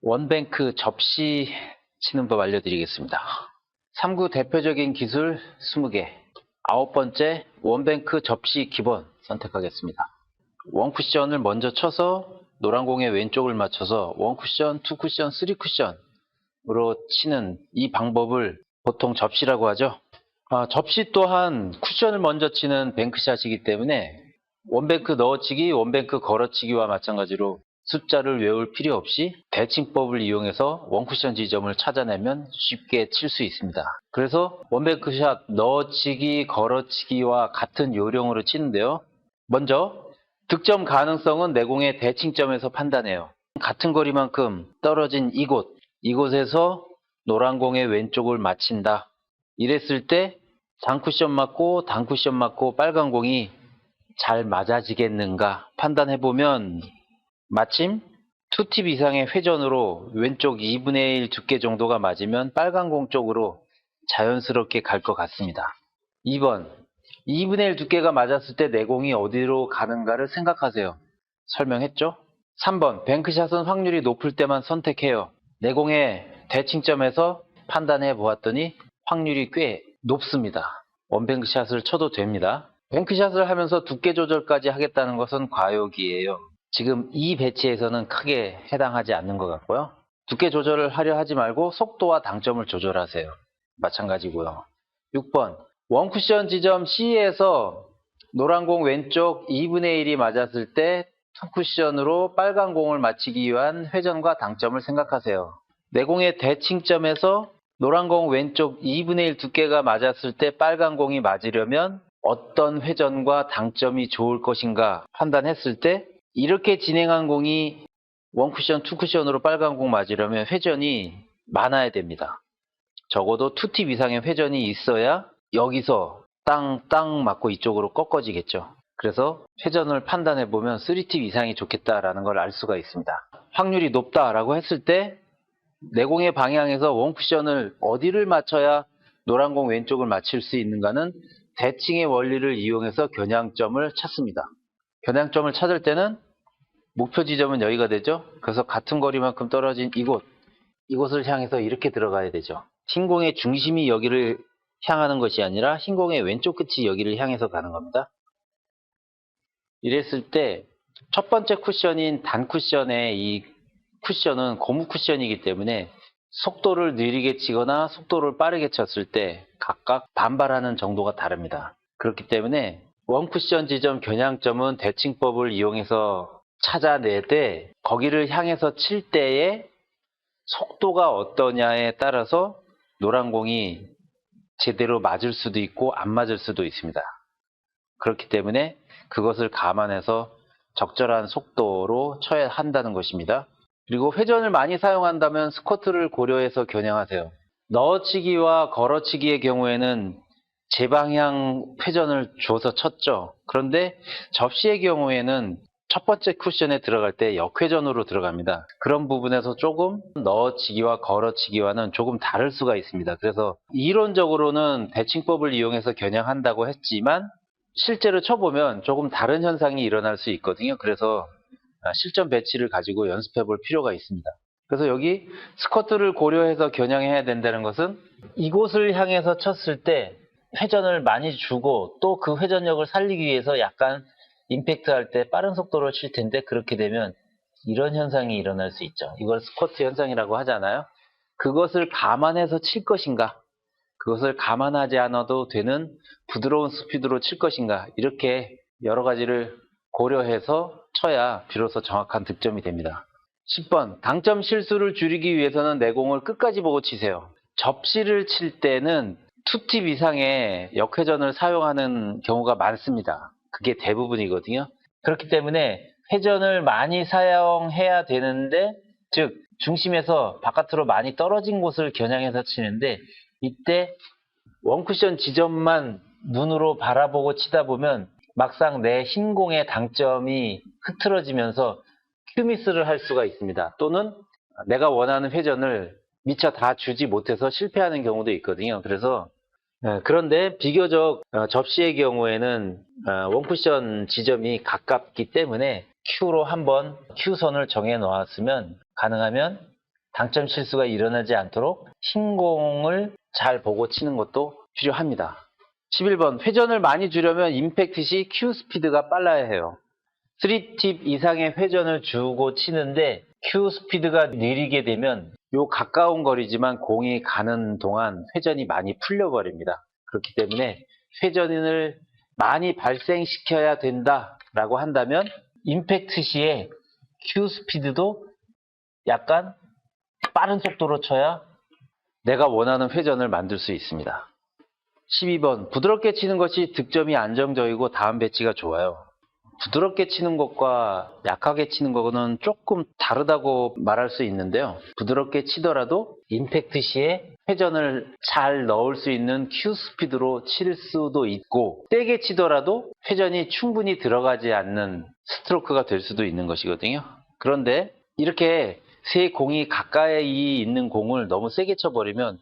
원뱅크 접시 치는 법 알려드리겠습니다. 3구 대표적인 기술 20개. 9번째, 원뱅크 접시 기본 선택하겠습니다. 원쿠션을 먼저 쳐서 노란 공의 왼쪽을 맞춰서 원쿠션, 투쿠션, 쓰리쿠션으로 치는 이 방법을 보통 접시라고 하죠. 접시 또한 쿠션을 먼저 치는 뱅크샷이기 때문에 원뱅크 넣어치기, 원뱅크 걸어치기와 마찬가지로 숫자를 외울 필요 없이 대칭법을 이용해서 원쿠션 지점을 찾아내면 쉽게 칠 수 있습니다. 그래서 원뱅크샷 넣어치기, 걸어치기와 같은 요령으로 치는데요. 먼저 득점 가능성은 내공의 대칭점에서 판단해요. 같은 거리만큼 떨어진 이곳에서 노란 공의 왼쪽을 맞힌다. 이랬을 때 단쿠션 맞고 단쿠션 맞고 빨간 공이 잘 맞아지겠는가 판단해보면 마침 2팁 이상의 회전으로 왼쪽 2분의 1 두께 정도가 맞으면 빨간 공 쪽으로 자연스럽게 갈 것 같습니다. 2번, 2분의 1 두께가 맞았을 때 내공이 어디로 가는가를 생각하세요. 설명했죠? 3번, 뱅크샷은 확률이 높을 때만 선택해요. 내공의 대칭점에서 판단해 보았더니 확률이 꽤 높습니다. 원뱅크샷을 쳐도 됩니다. 뱅크샷을 하면서 두께 조절까지 하겠다는 것은 과욕이에요. 지금 이 배치에서는 크게 해당하지 않는 것 같고요. 두께 조절을 하려 하지 말고 속도와 당점을 조절하세요. 마찬가지고요. 6번, 원쿠션 지점 C에서 노란 공 왼쪽 2분의 1이 맞았을 때 투쿠션으로 빨간 공을 맞히기 위한 회전과 당점을 생각하세요. 내공의 대칭점에서 노란 공 왼쪽 2분의 1 두께가 맞았을 때 빨간 공이 맞으려면 어떤 회전과 당점이 좋을 것인가 판단했을 때 이렇게 진행한 공이 원쿠션, 투쿠션으로 빨간 공 맞으려면 회전이 많아야 됩니다. 적어도 2팁 이상의 회전이 있어야 여기서 땅 맞고 이쪽으로 꺾어지겠죠. 그래서 회전을 판단해보면 3팁 이상이 좋겠다라는 걸 알 수가 있습니다. 확률이 높다라고 했을 때 내공의 방향에서 원쿠션을 어디를 맞춰야 노란 공 왼쪽을 맞출 수 있는가는 대칭의 원리를 이용해서 겨냥점을 찾습니다. 겨냥점을 찾을 때는 목표 지점은 여기가 되죠. 그래서 같은 거리만큼 떨어진 이곳을 향해서 이렇게 들어가야 되죠. 흰 공의 중심이 여기를 향하는 것이 아니라 흰 공의 왼쪽 끝이 여기를 향해서 가는 겁니다. 이랬을 때 첫 번째 쿠션인 단쿠션의 이 쿠션은 고무 쿠션이기 때문에 속도를 느리게 치거나 속도를 빠르게 쳤을 때 각각 반발하는 정도가 다릅니다. 그렇기 때문에 원쿠션 지점 겨냥점은 대칭법을 이용해서 찾아내되 거기를 향해서 칠 때의 속도가 어떠냐에 따라서 노란 공이 제대로 맞을 수도 있고 안 맞을 수도 있습니다. 그렇기 때문에 그것을 감안해서 적절한 속도로 쳐야 한다는 것입니다. 그리고 회전을 많이 사용한다면 스쿼트를 고려해서 겨냥하세요. 넣어치기와 걸어치기의 경우에는 제방향 회전을 줘서 쳤죠. 그런데 접시의 경우에는 첫 번째 쿠션에 들어갈 때 역회전으로 들어갑니다. 그런 부분에서 조금 넣어치기와 걸어치기와는 조금 다를 수가 있습니다. 그래서 이론적으로는 대칭법을 이용해서 겨냥한다고 했지만 실제로 쳐보면 조금 다른 현상이 일어날 수 있거든요. 그래서 실전 배치를 가지고 연습해 볼 필요가 있습니다. 그래서 여기 스쿼트를 고려해서 겨냥해야 된다는 것은 이곳을 향해서 쳤을 때 회전을 많이 주고 또 그 회전력을 살리기 위해서 약간 임팩트 할 때 빠른 속도로 칠 텐데 그렇게 되면 이런 현상이 일어날 수 있죠. 이걸 스쿼트 현상이라고 하잖아요. 그것을 감안해서 칠 것인가, 그것을 감안하지 않아도 되는 부드러운 스피드로 칠 것인가, 이렇게 여러 가지를 고려해서 쳐야 비로소 정확한 득점이 됩니다. 10번, 당점 실수를 줄이기 위해서는 내공을 끝까지 보고 치세요. 접시를 칠 때는 2팁 이상의 역회전을 사용하는 경우가 많습니다. 그게 대부분이거든요. 그렇기 때문에 회전을 많이 사용해야 되는데, 즉 중심에서 바깥으로 많이 떨어진 곳을 겨냥해서 치는데 이때 원쿠션 지점만 눈으로 바라보고 치다 보면 막상 내 흰 공의 당점이 흐트러지면서 큐미스를 할 수가 있습니다. 또는 내가 원하는 회전을 미처 다 주지 못해서 실패하는 경우도 있거든요. 그래서 그런데 비교적 접시의 경우에는 원쿠션 지점이 가깝기 때문에 Q로 한번 Q선을 정해 놓았으면 가능하면 당점 실수가 일어나지 않도록 흰 공을 잘 보고 치는 것도 필요합니다. 11번, 회전을 많이 주려면 임팩트 시 큐 스피드가 빨라야 해요. 3팁 이상의 회전을 주고 치는데 큐 스피드가 느리게 되면 요 가까운 거리지만 공이 가는 동안 회전이 많이 풀려버립니다. 그렇기 때문에 회전을 많이 발생시켜야 된다라고 한다면 임팩트 시에 큐 스피드도 약간 빠른 속도로 쳐야 내가 원하는 회전을 만들 수 있습니다. 12번, 부드럽게 치는 것이 득점이 안정적이고 다음 배치가 좋아요. 부드럽게 치는 것과 약하게 치는 것은 조금 다르다고 말할 수 있는데요. 부드럽게 치더라도 임팩트 시에 회전을 잘 넣을 수 있는 큐 스피드로 칠 수도 있고, 세게 치더라도 회전이 충분히 들어가지 않는 스트로크가 될 수도 있는 것이거든요. 그런데 이렇게 세 공이 가까이 있는 공을 너무 세게 쳐버리면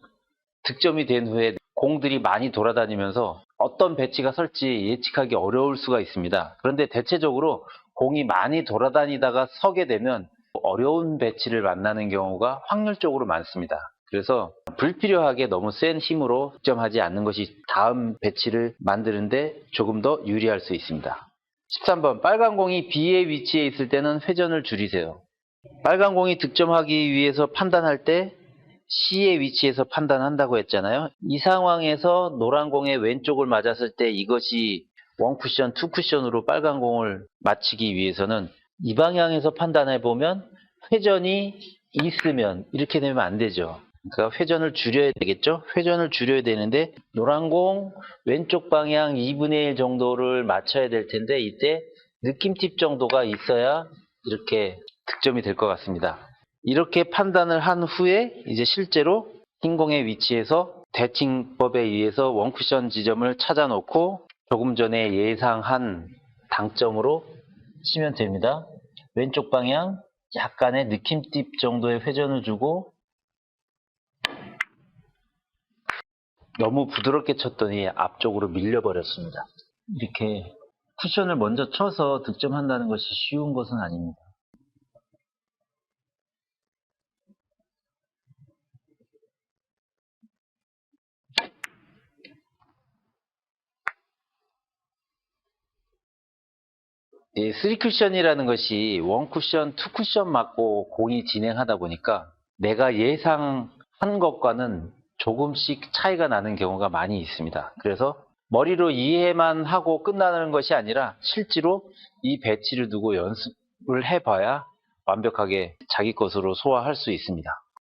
득점이 된 후에 공들이 많이 돌아다니면서 어떤 배치가 설지 예측하기 어려울 수가 있습니다. 그런데 대체적으로 공이 많이 돌아다니다가 서게 되면 어려운 배치를 만나는 경우가 확률적으로 많습니다. 그래서 불필요하게 너무 센 힘으로 득점하지 않는 것이 다음 배치를 만드는데 조금 더 유리할 수 있습니다. 13번, 빨간 공이 B의 위치에 있을 때는 회전을 줄이세요. 빨간 공이 득점하기 위해서 판단할 때 C의 위치에서 판단한다고 했잖아요. 이 상황에서 노란 공의 왼쪽을 맞았을 때 이것이 원쿠션, 투쿠션으로 빨간 공을 맞히기 위해서는 이 방향에서 판단해 보면 회전이 있으면 이렇게 되면 안 되죠. 그러니까 회전을 줄여야 되겠죠. 회전을 줄여야 되는데 노란 공 왼쪽 방향 2분의 1 정도를 맞춰야 될 텐데 이때 느낌 팁 정도가 있어야 이렇게 득점이 될 것 같습니다. 이렇게 판단을 한 후에 이제 실제로 흰 공의 위치에서 대칭법에 의해서 원쿠션 지점을 찾아 놓고 조금 전에 예상한 당점으로 치면 됩니다. 왼쪽 방향 약간의 느낌팁 정도의 회전을 주고 너무 부드럽게 쳤더니 앞쪽으로 밀려버렸습니다. 이렇게 쿠션을 먼저 쳐서 득점한다는 것이 쉬운 것은 아닙니다. 이 3쿠션이라는 것이 1쿠션, 2쿠션 맞고 공이 진행하다 보니까 내가 예상한 것과는 조금씩 차이가 나는 경우가 많이 있습니다. 그래서 머리로 이해만 하고 끝나는 것이 아니라 실제로 이 배치를 두고 연습을 해봐야 완벽하게 자기 것으로 소화할 수 있습니다.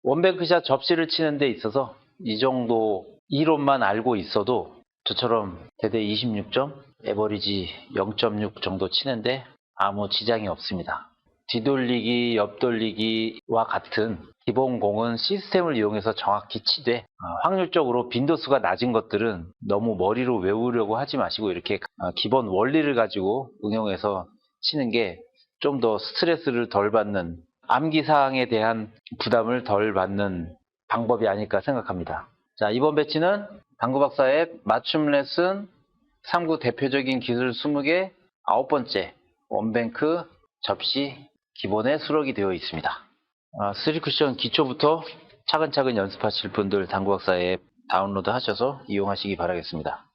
원뱅크샷 접시를 치는 데 있어서 이 정도 이론만 알고 있어도 저처럼 대대 26점, 에버리지 0.6 정도 치는데 아무 지장이 없습니다. 뒤돌리기, 옆돌리기와 같은 기본 공은 시스템을 이용해서 정확히 치되 확률적으로 빈도수가 낮은 것들은 너무 머리로 외우려고 하지 마시고 이렇게 기본 원리를 가지고 응용해서 치는 게 좀 더 스트레스를 덜 받는, 암기사항에 대한 부담을 덜 받는 방법이 아닐까 생각합니다. 자, 이번 배치는 당구박사의 맞춤 레슨 3구 대표적인 기술 20개 9번째 원뱅크 접시 기본에 수록이 되어 있습니다. 3쿠션 기초부터 차근차근 연습하실 분들 당구박사 앱 다운로드 하셔서 이용하시기 바라겠습니다.